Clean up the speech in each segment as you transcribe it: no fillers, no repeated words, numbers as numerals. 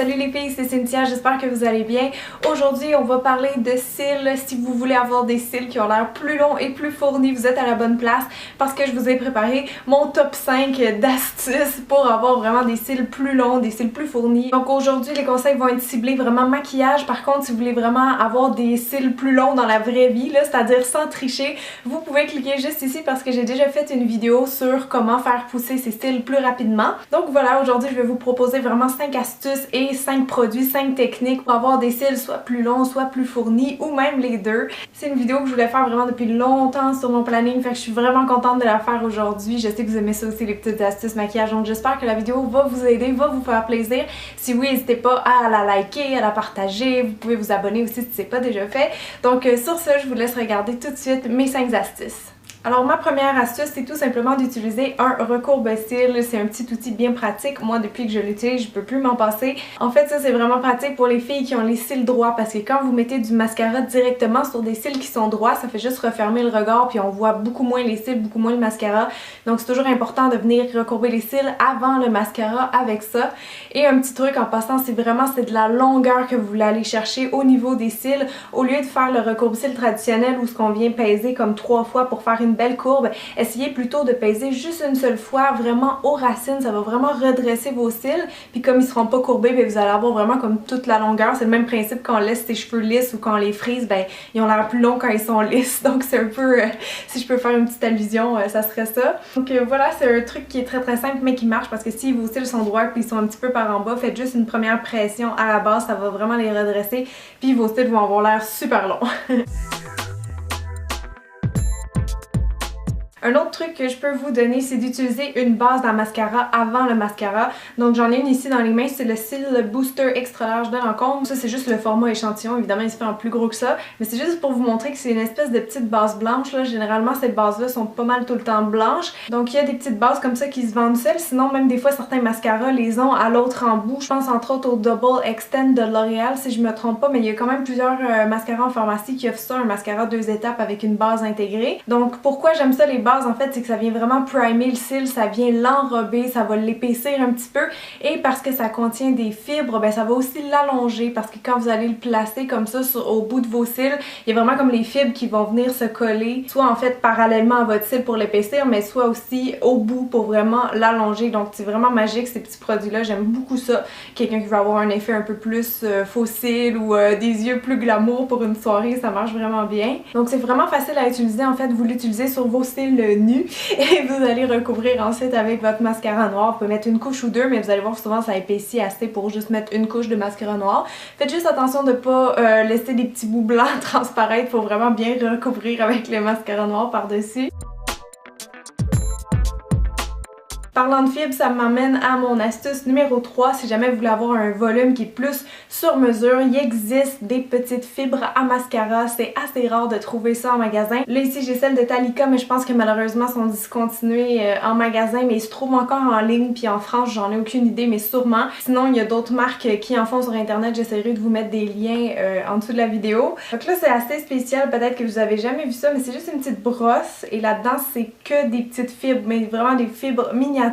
Salut les filles, c'est Cynthia, j'espère que vous allez bien. Aujourd'hui, on va parler de cils. Si vous voulez avoir des cils qui ont l'air plus longs et plus fournis, vous êtes à la bonne place parce que je vous ai préparé mon top 5 d'astuces pour avoir vraiment des cils plus longs, des cils plus fournis. Donc aujourd'hui, les conseils vont être ciblés vraiment maquillage. Par contre, si vous voulez vraiment avoir des cils plus longs dans la vraie vie, c'est-à-dire sans tricher, vous pouvez cliquer juste ici parce que j'ai déjà fait une vidéo sur comment faire pousser ces cils plus rapidement. Donc voilà, aujourd'hui, je vais vous proposer vraiment 5 astuces et 5 produits, 5 techniques pour avoir des cils soit plus longs, soit plus fournis ou même les deux. C'est une vidéo que je voulais faire vraiment depuis longtemps sur mon planning, fait que je suis vraiment contente de la faire aujourd'hui. Je sais que vous aimez ça aussi, les petites astuces maquillage, donc j'espère que la vidéo va vous aider, va vous faire plaisir. Si oui, n'hésitez pas à la liker, à la partager, vous pouvez vous abonner aussi si ce n'est pas déjà fait. Donc sur ce, je vous laisse regarder tout de suite mes 5 astuces. Alors ma première astuce, c'est tout simplement d'utiliser un recourbe-cils. C'est un petit outil bien pratique. Moi, depuis que je l'utilise, je peux plus m'en passer. En fait, ça c'est vraiment pratique pour les filles qui ont les cils droits parce que quand vous mettez du mascara directement sur des cils qui sont droits, ça fait juste refermer le regard puis on voit beaucoup moins les cils, beaucoup moins le mascara. Donc c'est toujours important de venir recourber les cils avant le mascara avec ça. Et un petit truc en passant, c'est de la longueur que vous voulez aller chercher au niveau des cils. Au lieu de faire le recourbe-cils traditionnel où ce qu'on vient peser comme 3 fois pour faire une belle courbe, essayez plutôt de peser juste une seule fois, vraiment aux racines, ça va vraiment redresser vos cils, puis comme ils seront pas courbés, bien, vous allez avoir vraiment comme toute la longueur. C'est le même principe quand on laisse ses cheveux lisses ou quand on les frise, ben ils ont l'air plus longs quand ils sont lisses, donc c'est un peu, si je peux faire une petite allusion, ça serait ça. Donc voilà, c'est un truc qui est très simple mais qui marche parce que si vos cils sont droits puis ils sont un petit peu par en bas, faites juste une première pression à la base, ça va vraiment les redresser, puis vos cils vont avoir l'air super longs. Un autre truc que je peux vous donner, c'est d'utiliser une base dans mascara avant le mascara. Donc j'en ai une ici dans les mains, c'est le Cils Booster Extra Large de Lancôme. Ça c'est juste le format échantillon, évidemment il se fait en plus gros que ça. Mais c'est juste pour vous montrer que c'est une espèce de petite base blanche là. Généralement ces bases-là sont pas mal tout le temps blanches. Donc il y a des petites bases comme ça qui se vendent seules. Sinon même des fois certains mascaras les ont à l'autre embout. Je pense entre autres au Double Extend de L'Oréal si je me trompe pas. Mais il y a quand même plusieurs mascaras en pharmacie qui offrent ça, un mascara 2 étapes avec une base intégrée. Donc pourquoi j'aime ça les bases en fait, c'est que ça vient vraiment primer le cil, ça vient l'enrober, ça va l'épaissir un petit peu et parce que ça contient des fibres, ben ça va aussi l'allonger parce que quand vous allez le placer comme ça au bout de vos cils, il y a vraiment comme les fibres qui vont venir se coller, soit en fait parallèlement à votre cil pour l'épaissir, mais soit aussi au bout pour vraiment l'allonger. Donc c'est vraiment magique ces petits produits-là, j'aime beaucoup ça. Quelqu'un qui veut avoir un effet un peu plus faux cils ou des yeux plus glamour pour une soirée, ça marche vraiment bien. Donc c'est vraiment facile à utiliser en fait, vous l'utilisez sur vos cils nu et vous allez recouvrir ensuite avec votre mascara noir. Vous pouvez mettre une couche ou deux, mais vous allez voir souvent ça épaissit assez pour juste mettre une couche de mascara noir. Faites juste attention de ne pas laisser des petits bouts blancs transparaître, faut vraiment bien recouvrir avec le mascara noir par-dessus. Parlant de fibres, ça m'amène à mon astuce numéro 3. Si jamais vous voulez avoir un volume qui est plus sur mesure, il existe des petites fibres à mascara. C'est assez rare de trouver ça en magasin. Là ici j'ai celle de Talika, mais je pense que malheureusement sont discontinuées en magasin, mais ils se trouvent encore en ligne, puis en France j'en ai aucune idée, mais sûrement. Sinon il y a d'autres marques qui en font sur internet, j'essaierai de vous mettre des liens en dessous de la vidéo. Donc là c'est assez spécial, peut-être que vous avez jamais vu ça, mais c'est juste une petite brosse et là-dedans c'est que des petites fibres, mais vraiment des fibres miniatures.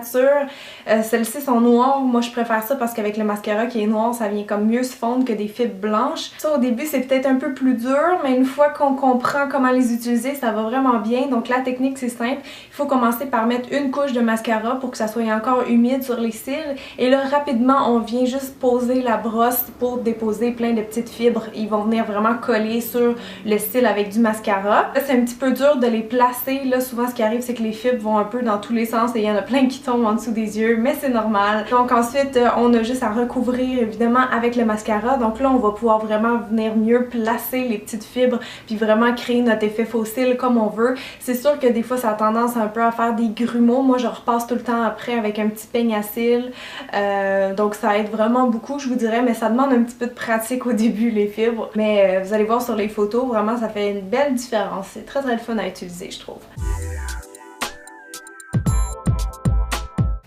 Celles-ci sont noires, moi je préfère ça parce qu'avec le mascara qui est noir ça vient comme mieux se fondre que des fibres blanches. Ça au début c'est peut-être un peu plus dur, mais une fois qu'on comprend comment les utiliser ça va vraiment bien. Donc la technique c'est simple, il faut commencer par mettre une couche de mascara pour que ça soit encore humide sur les cils et là rapidement on vient juste poser la brosse pour déposer plein de petites fibres. Ils vont venir vraiment coller sur le cil avec du mascara. Là c'est un petit peu dur de les placer, là souvent ce qui arrive c'est que les fibres vont un peu dans tous les sens et il y en a plein qui tombent en dessous des yeux, mais c'est normal. Donc ensuite on a juste à recouvrir évidemment avec le mascara. Donc là on va pouvoir vraiment venir mieux placer les petites fibres puis vraiment créer notre effet faux cils comme on veut. C'est sûr que des fois ça a tendance un peu à faire des grumeaux. Moi je repasse tout le temps après avec un petit peigne à cils. Donc ça aide vraiment beaucoup je vous dirais, mais ça demande un petit peu de pratique au début les fibres. Mais vous allez voir sur les photos, vraiment ça fait une belle différence. C'est très le fun à utiliser je trouve.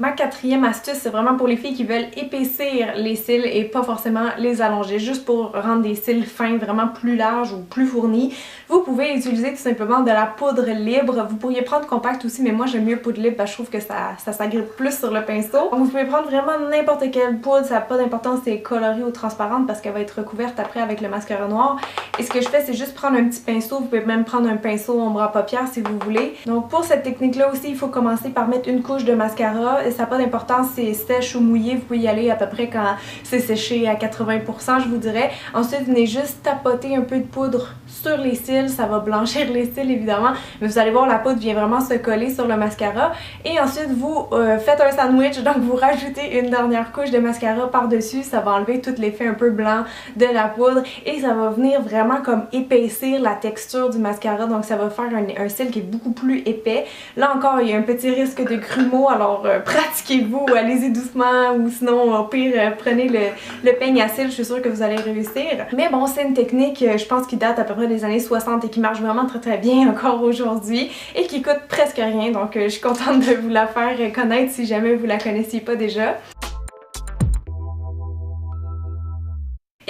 Ma quatrième astuce, c'est vraiment pour les filles qui veulent épaissir les cils et pas forcément les allonger, juste pour rendre des cils fins, vraiment plus larges ou plus fournis. Vous pouvez utiliser tout simplement de la poudre libre. Vous pourriez prendre compact aussi, mais moi j'aime mieux poudre libre parce que je trouve que ça s'agrippe plus sur le pinceau. Donc vous pouvez prendre vraiment n'importe quelle poudre, ça n'a pas d'importance si elle est colorée ou transparente parce qu'elle va être recouverte après avec le mascara noir. Et ce que je fais, c'est juste prendre un petit pinceau. Vous pouvez même prendre un pinceau ombre à paupières si vous voulez. Donc pour cette technique-là aussi, il faut commencer par mettre une couche de mascara. Et ça n'a pas d'importance si c'est sèche ou mouillé. Vous pouvez y aller à peu près quand c'est séché à 80%, je vous dirais. Ensuite, venez juste tapoter un peu de poudre sur les cils. Ça va blanchir les cils évidemment. Mais vous allez voir, la poudre vient vraiment se coller sur le mascara. Et ensuite, vous faites un sandwich. Donc vous rajoutez une dernière couche de mascara par-dessus. Ça va enlever tout l'effet un peu blanc de la poudre. Et ça va venir vraiment comme épaissir la texture du mascara. Donc ça va faire un cil qui est beaucoup plus épais. Là encore, il y a un petit risque de grumeaux. Alors pratiquez-vous, allez-y doucement ou sinon au pire prenez le peigne à cils, je suis sûre que vous allez réussir. Mais bon, c'est une technique je pense qui date à peu près des années 60 et qui marche vraiment très bien encore aujourd'hui et qui coûte presque rien, donc je suis contente de vous la faire connaître si jamais vous la connaissiez pas déjà.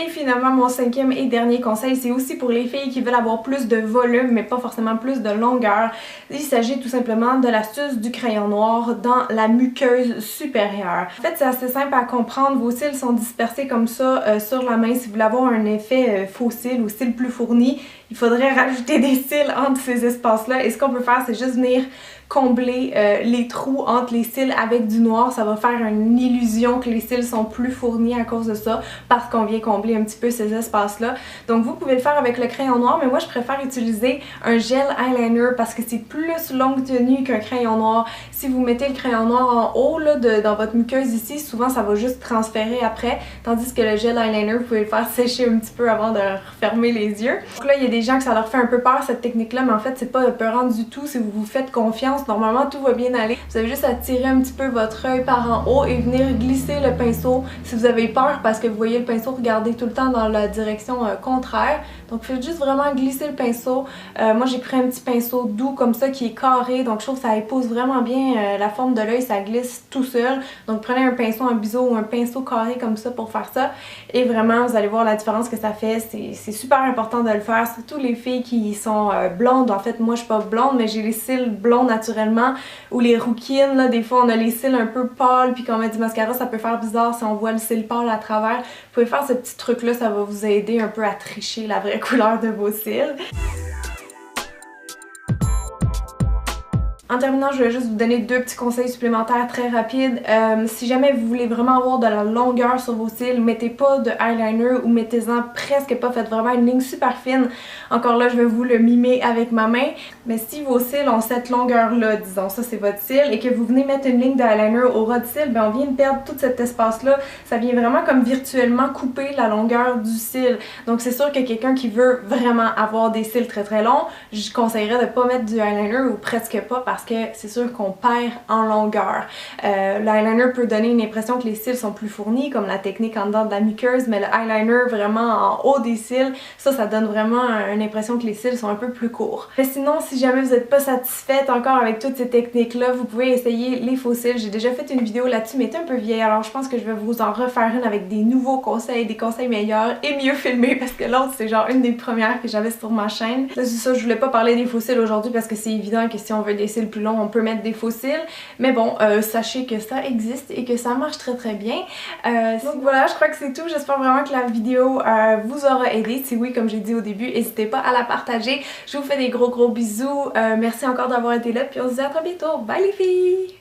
Et finalement, mon cinquième et dernier conseil, c'est aussi pour les filles qui veulent avoir plus de volume, mais pas forcément plus de longueur. Il s'agit tout simplement de l'astuce du crayon noir dans la muqueuse supérieure. En fait, c'est assez simple à comprendre. Vos cils sont dispersés comme ça sur la main. Si vous voulez avoir un effet faux cils ou cils plus fournis, il faudrait rajouter des cils entre ces espaces-là. Et ce qu'on peut faire, c'est juste venir combler les trous entre les cils avec du noir. Ça va faire une illusion que les cils sont plus fournis à cause de ça, parce qu'on vient combler un petit peu ces espaces-là. Donc vous pouvez le faire avec le crayon noir, mais moi je préfère utiliser un gel eyeliner parce que c'est plus longue tenue qu'un crayon noir. Si vous mettez le crayon noir en haut là, dans votre muqueuse ici, souvent ça va juste transférer après, tandis que le gel eyeliner, vous pouvez le faire sécher un petit peu avant de refermer les yeux. Donc là, il y a des gens que ça leur fait un peu peur cette technique-là, mais en fait c'est pas peurant du tout si vous vous faites confiance. Normalement tout va bien aller. Vous avez juste à tirer un petit peu votre œil par en haut et venir glisser le pinceau si vous avez peur parce que vous voyez le pinceau regarder tout le temps dans la direction contraire. Donc faites juste vraiment glisser le pinceau. Moi j'ai pris un petit pinceau doux comme ça qui est carré, donc je trouve que ça épouse vraiment bien la forme de l'œil, ça glisse tout seul. Donc prenez un pinceau en biseau ou un pinceau carré comme ça pour faire ça et vraiment vous allez voir la différence que ça fait. C'est super important de le faire, surtout les filles qui sont blondes. En fait moi je suis pas blonde mais j'ai les cils blonds naturellement, ou les rouquines là, des fois on a les cils un peu pâles puis quand on met du mascara ça peut faire bizarre si on voit le cil pâle à travers. Vous pouvez faire ce petit truc là, ça va vous aider un peu à tricher la vraie couleur de vos cils. En terminant, je voulais juste vous donner deux petits conseils supplémentaires très rapides. Si jamais vous voulez vraiment avoir de la longueur sur vos cils, mettez pas de eyeliner ou mettez-en presque pas, faites vraiment une ligne super fine. Encore là, je vais vous le mimer avec ma main. Mais si vos cils ont cette longueur-là, disons ça c'est votre cil, et que vous venez mettre une ligne d'eyeliner au ras de cils, ben on vient de perdre tout cet espace-là. Ça vient vraiment comme virtuellement couper la longueur du cil. Donc c'est sûr que quelqu'un qui veut vraiment avoir des cils très longs, je conseillerais de pas mettre du eyeliner ou presque pas parce que c'est sûr qu'on perd en longueur. L'eyeliner peut donner une impression que les cils sont plus fournis, comme la technique en dedans de la muqueuse, mais le eyeliner vraiment en haut des cils, ça donne vraiment une impression que les cils sont un peu plus courts. Mais sinon, si jamais vous n'êtes pas satisfaite encore avec toutes ces techniques-là, vous pouvez essayer les faux cils. J'ai déjà fait une vidéo là-dessus, mais elle est un peu vieille, alors je pense que je vais vous en refaire une avec des nouveaux conseils, des conseils meilleurs et mieux filmés, parce que l'autre, c'est genre une des premières que j'avais sur ma chaîne. C'est ça, je voulais pas parler des faux cils aujourd'hui parce que c'est évident que si on veut des cils plus longs, on peut mettre des faux cils. Mais bon, sachez que ça existe et que ça marche très bien. Donc voilà, je crois que c'est tout. J'espère vraiment que la vidéo vous aura aidé. Si oui, comme j'ai dit au début, n'hésitez pas à la partager. Je vous fais des gros bisous. Merci encore d'avoir été là, puis on se dit à très bientôt. Bye les filles!